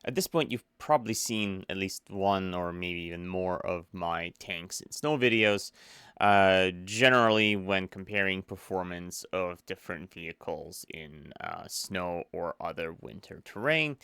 At this point, you've probably seen at least one or maybe even more of my tanks in snow videos. Generally, when comparing performance of different vehicles in snow or other winter terrain,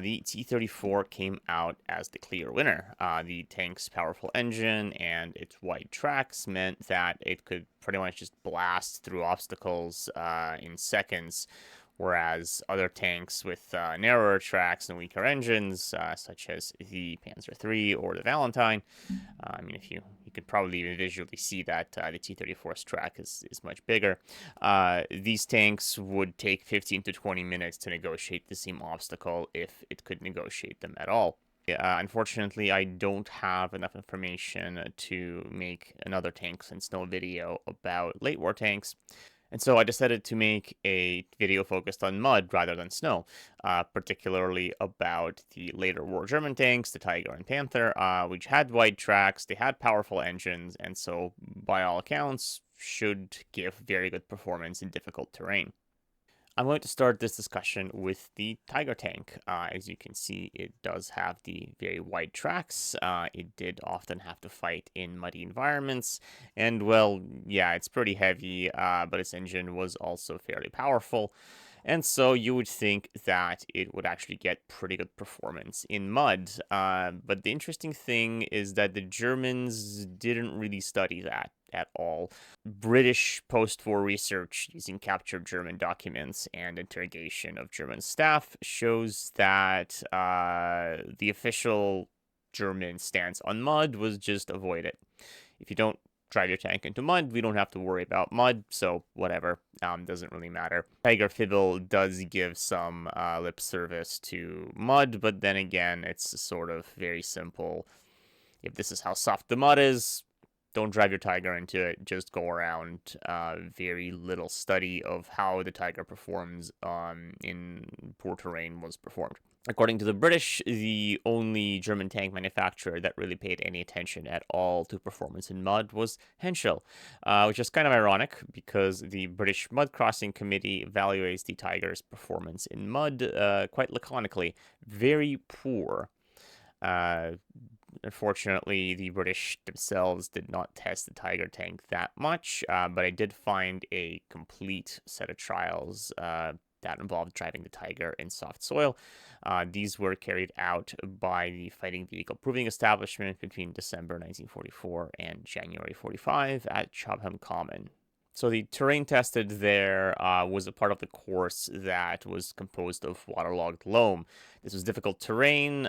the T-34 came out as the clear winner. The tank's powerful engine and its wide tracks meant that it could pretty much just blast through obstacles in seconds, whereas other tanks with narrower tracks and weaker engines, such as the Panzer III or the Valentine, I mean, if you could probably even visually see that the T-34's track is much bigger. These tanks would take 15 to 20 minutes to negotiate the same obstacle if it could negotiate them at all. Unfortunately, I don't have enough information to make another tanks and snow video about late war tanks. And so I decided to make a video focused on mud rather than snow, particularly about the later war German tanks, the Tiger and Panther, which had wide tracks, they had powerful engines, and so, by all accounts, should give very good performance in difficult terrain. I'm going to start this discussion with the Tiger tank. As you can see, it does have the very wide tracks. It did often have to fight in muddy environments. And, well, yeah, it's pretty heavy, but its engine was also fairly powerful. And so you would think that it would actually get pretty good performance in mud. But the interesting thing is that the Germans didn't really study that at all. British post-war research using captured German documents and interrogation of German staff shows that the official German stance on mud was just avoid it. If you don't drive your tank into mud, we don't have to worry about mud, so whatever, doesn't really matter. Tiger Fibble does give some lip service to mud, but then again, it's sort of very simple. If this is how soft the mud is, don't drive your Tiger into it. Just go around. Very little study of how the Tiger performs in poor terrain was performed. According to the British, the only German tank manufacturer that really paid any attention at all to performance in mud was Henschel, which is kind of ironic because the British Mud Crossing Committee evaluates the Tiger's performance in mud quite laconically. Very poor. Unfortunately, the British themselves did not test the Tiger tank that much, but I did find a complete set of trials that involved driving the Tiger in soft soil. These were carried out by the Fighting Vehicle Proving Establishment between December 1944 and January 45 at Chobham Common. So the terrain tested there was a part of the course that was composed of waterlogged loam. This was difficult terrain.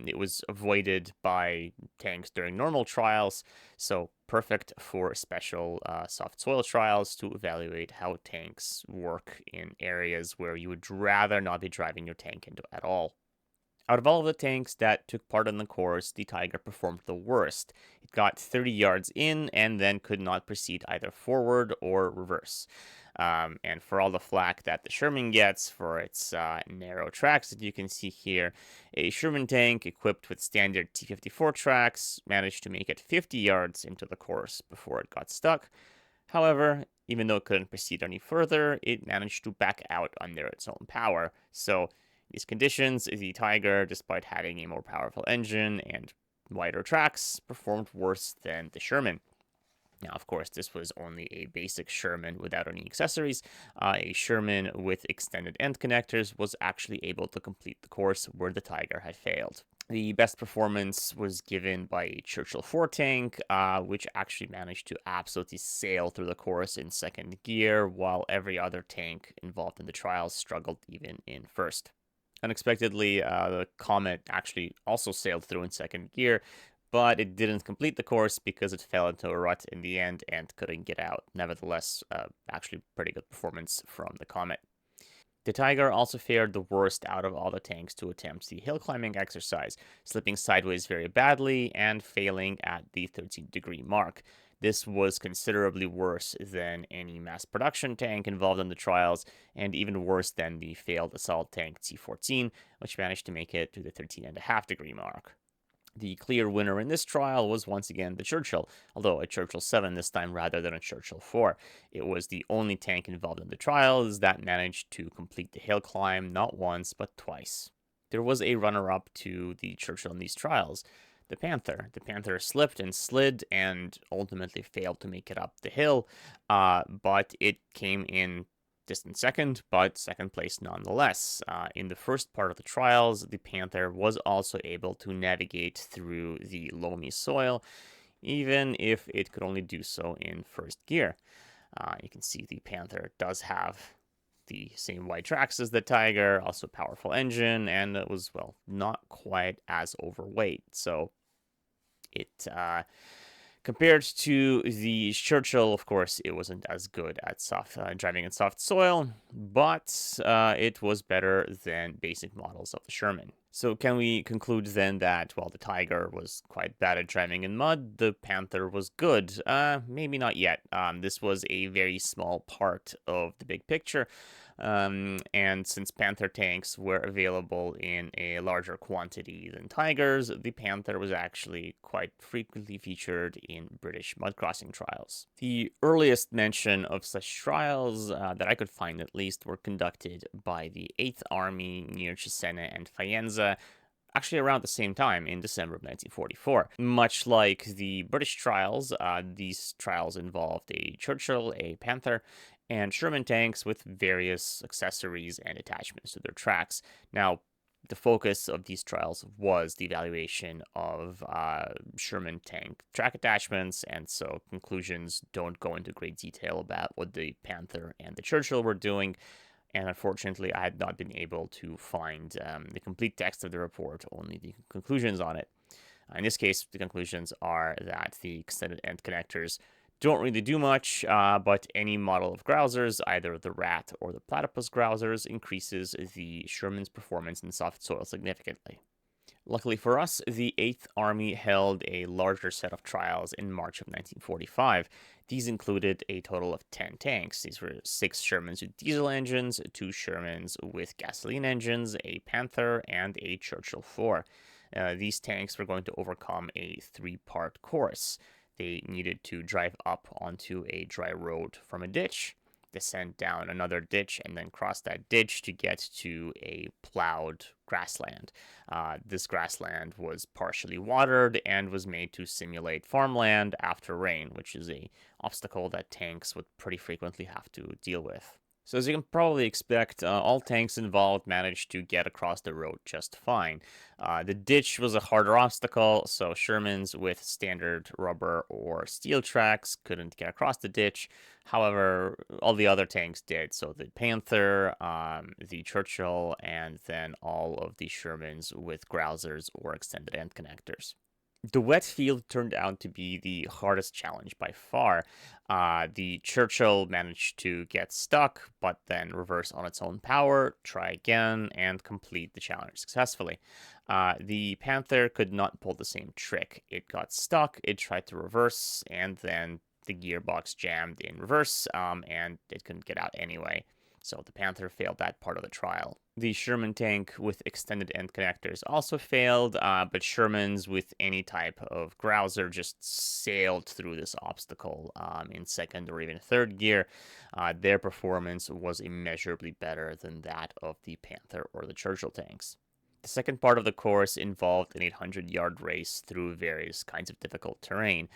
It was avoided by tanks during normal trials, so perfect for special soft soil trials to evaluate how tanks work in areas where you would rather not be driving your tank into at all. Out of all of the tanks that took part in the course, the Tiger performed the worst. It got 30 yards in and then could not proceed either forward or reverse. And for all the flack that the Sherman gets for its narrow tracks that you can see here, a Sherman tank equipped with standard T-54 tracks managed to make it 50 yards into the course before it got stuck. However, even though it couldn't proceed any further, it managed to back out under its own power. So these conditions, the Tiger, despite having a more powerful engine and wider tracks, performed worse than the Sherman. Now, of course, this was only a basic Sherman without any accessories. A Sherman with extended end connectors was actually able to complete the course where the Tiger had failed. The best performance was given by a Churchill 4 tank, which actually managed to absolutely sail through the course in second gear, while every other tank involved in the trials struggled even in first. Unexpectedly, the Comet actually also sailed through in second gear, but it didn't complete the course because it fell into a rut in the end and couldn't get out. Nevertheless, actually pretty good performance from the Comet. The Tiger also fared the worst out of all the tanks to attempt the hill climbing exercise, slipping sideways very badly and failing at the 13-degree mark. This was considerably worse than any mass production tank involved in the trials, and even worse than the failed assault tank T-14, which managed to make it to the 13.5-degree mark. The clear winner in this trial was once again the Churchill, although a Churchill 7 this time rather than a Churchill 4. It was the only tank involved in the trials that managed to complete the hill climb not once but twice. There was a runner-up to the Churchill in these trials, the Panther. The Panther slipped and slid and ultimately failed to make it up the hill, but it came in distant second, but second place nonetheless. In the first part of the trials, the Panther was also able to navigate through the loamy soil, even if it could only do so in first gear. You can see the Panther does have the same wide tracks as the Tiger, also a powerful engine, and it was, well, not quite as overweight. So it compared to the Churchill, of course, it wasn't as good at driving in soft soil, but it was better than basic models of the Sherman. So can we conclude then that while the Tiger was quite bad at driving in mud, the Panther was good? Maybe not yet. This was a very small part of the big picture. And since Panther tanks were available in a larger quantity than Tigers, the Panther was actually quite frequently featured in British mudcrossing trials. The earliest mention of such trials that I could find at least were conducted by the 8th Army near Cesena and Faenza, actually around the same time in December of 1944. Much like the British trials, these trials involved a Churchill, a Panther, and Sherman tanks with various accessories and attachments to their tracks. Now, the focus of these trials was the evaluation of Sherman tank track attachments, and so conclusions don't go into great detail about what the Panther and the Churchill were doing. And unfortunately, I had not been able to find the complete text of the report, only the conclusions on it. In this case, the conclusions are that the extended end connectors don't really do much, but any model of grousers, either the rat or the platypus grousers, increases the Sherman's performance in soft soil significantly. Luckily for us, the 8th Army held a larger set of trials in March of 1945. These included a total of 10 tanks. These were 6 Shermans with diesel engines, 2 Shermans with gasoline engines, a Panther, and a Churchill 4. These tanks were going to overcome a 3-part course. They needed to drive up onto a dry road from a ditch, descend down another ditch, and then cross that ditch to get to a plowed grassland. This grassland was partially watered and was made to simulate farmland after rain, which is an obstacle that tanks would pretty frequently have to deal with. So as you can probably expect, all tanks involved managed to get across the road just fine. The ditch was a harder obstacle, so Shermans with standard rubber or steel tracks couldn't get across the ditch. However, all the other tanks did. So the Panther, the Churchill, and then all of the Shermans with grousers or extended end connectors. The wet field turned out to be the hardest challenge by far. The Churchill managed to get stuck, but then reverse on its own power, try again, and complete the challenge successfully. The Panther could not pull the same trick. It got stuck, it tried to reverse, and then the gearbox jammed in reverse, and it couldn't get out anyway. So the Panther failed that part of the trial. The Sherman tank with extended end connectors also failed, but Shermans with any type of grouser just sailed through this obstacle in second or even third gear. Their performance was immeasurably better than that of the Panther or the Churchill tanks. The second part of the course involved an 800-yard race through various kinds of difficult terrain.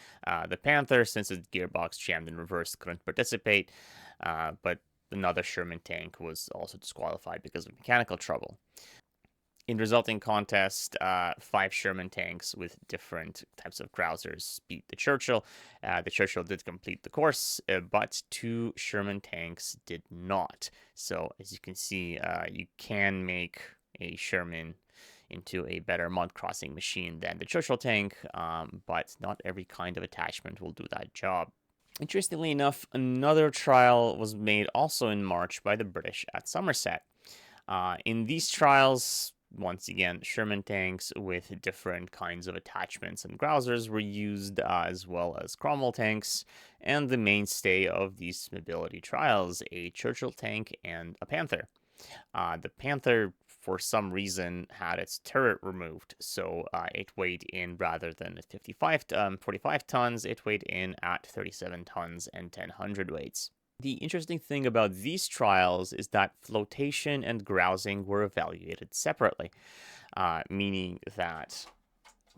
The Panther, since its gearbox jammed in reverse, couldn't participate, but another Sherman tank was also disqualified because of mechanical trouble. In the resulting contest, 5 Sherman tanks with different types of grousers beat the Churchill. The Churchill did complete the course, but 2 Sherman tanks did not. So as you can see, you can make a Sherman into a better mud crossing machine than the Churchill tank, but not every kind of attachment will do that job. Interestingly enough, another trial was made also in March by the British at Somerset. In these trials, once again, Sherman tanks with different kinds of attachments and grousers were used, as well as Cromwell tanks, and the mainstay of these mobility trials, a Churchill tank and a Panther. The Panther, for some reason, had its turret removed, so it weighed in rather than at 45 tons, it weighed in at 37 tons and 10 hundredweights. The interesting thing about these trials is that flotation and grousing were evaluated separately, meaning that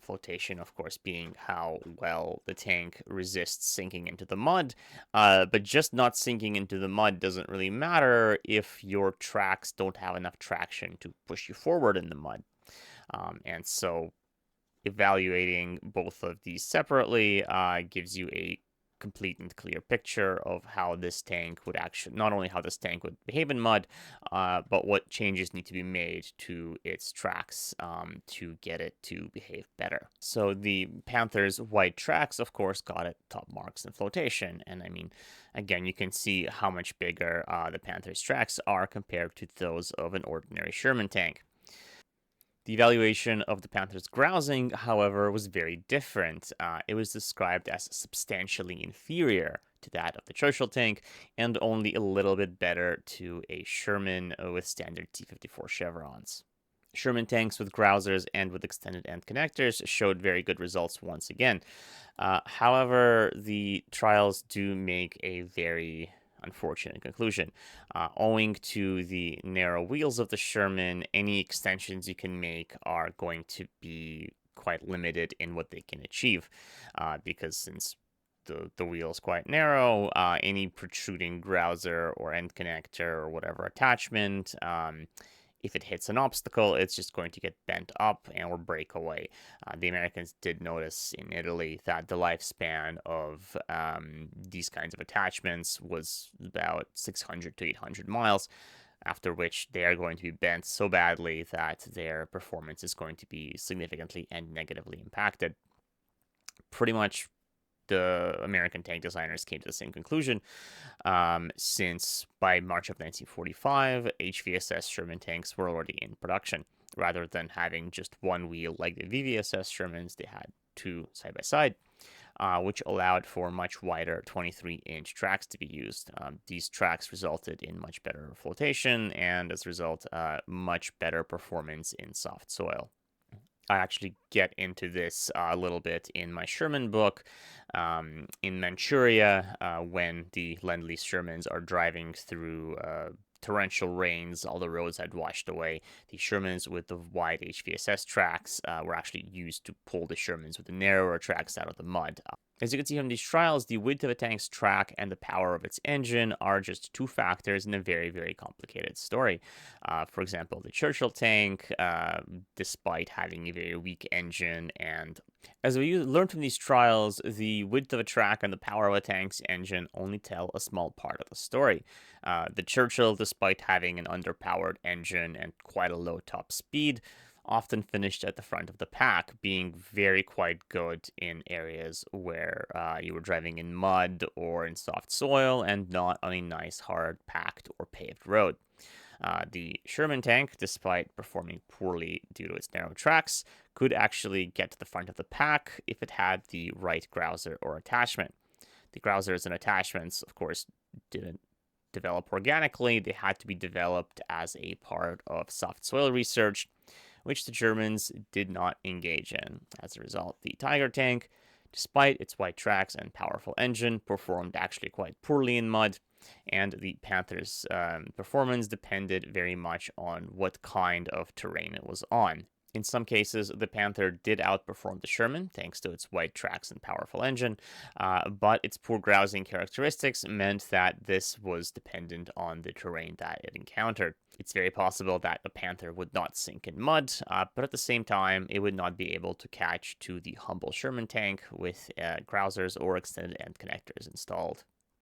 flotation, of course, being how well the tank resists sinking into the mud. But just not sinking into the mud doesn't really matter if your tracks don't have enough traction to push you forward in the mud. And so evaluating both of these separately gives you a complete and clear picture of how this tank would actually, not only how this tank would behave in mud, but what changes need to be made to its tracks to get it to behave better. So the Panther's white tracks, of course, got it top marks in flotation. And I mean, again, you can see how much bigger the Panther's tracks are compared to those of an ordinary Sherman tank. The evaluation of the Panther's grousing, however, was very different. It was described as substantially inferior to that of the Churchill tank and only a little bit better to a Sherman with standard T-54 chevrons. Sherman tanks with grousers and with extended end connectors showed very good results once again. However, the trials do make a very unfortunate conclusion. Owing to the narrow wheels of the Sherman, any extensions you can make are going to be quite limited in what they can achieve, because since the wheel is quite narrow, any protruding grouser or end connector or whatever attachment, if it hits an obstacle, it's just going to get bent up and or break away. The Americans did notice in Italy that the lifespan of these kinds of attachments was about 600 to 800 miles, after which they are going to be bent so badly that their performance is going to be significantly and negatively impacted. Pretty much the American tank designers came to the same conclusion, since by March of 1945, HVSS Sherman tanks were already in production. Rather than having just one wheel like the VVSS Shermans, they had two side by side, which allowed for much wider 23-inch tracks to be used. These tracks resulted in much better flotation and, as a result, much better performance in soft soil. I actually get into this a little bit in my Sherman book. In Manchuria, when the Lend-Lease Shermans are driving through torrential rains, all the roads had washed away. The Shermans with the wide HVSS tracks were actually used to pull the Shermans with the narrower tracks out of the mud. As you can see from these trials, the width of a tank's track and the power of its engine are just two factors in a very, very complicated story. For example, the Churchill tank, despite having a very weak engine, and as we learned from these trials, the width of a track and the power of a tank's engine only tell a small part of the story. The Churchill, despite having an underpowered engine and quite a low top speed, often finished at the front of the pack, being very quite good in areas where you were driving in mud or in soft soil and not on a nice, hard, packed, or paved road. The Sherman tank, despite performing poorly due to its narrow tracks, could actually get to the front of the pack if it had the right grouser or attachment. The grousers and attachments, of course, didn't develop organically. They had to be developed as a part of soft soil research, which the Germans did not engage in. As a result, the Tiger tank, despite its white tracks and powerful engine, performed actually quite poorly in mud, and the Panther's performance depended very much on what kind of terrain it was on. In some cases, the Panther did outperform the Sherman thanks to its white tracks and powerful engine, but its poor grousing characteristics meant that this was dependent on the terrain that it encountered. It's very possible that the Panther would not sink in mud, but at the same time, it would not be able to catch to the humble Sherman tank with grousers or extended end connectors installed.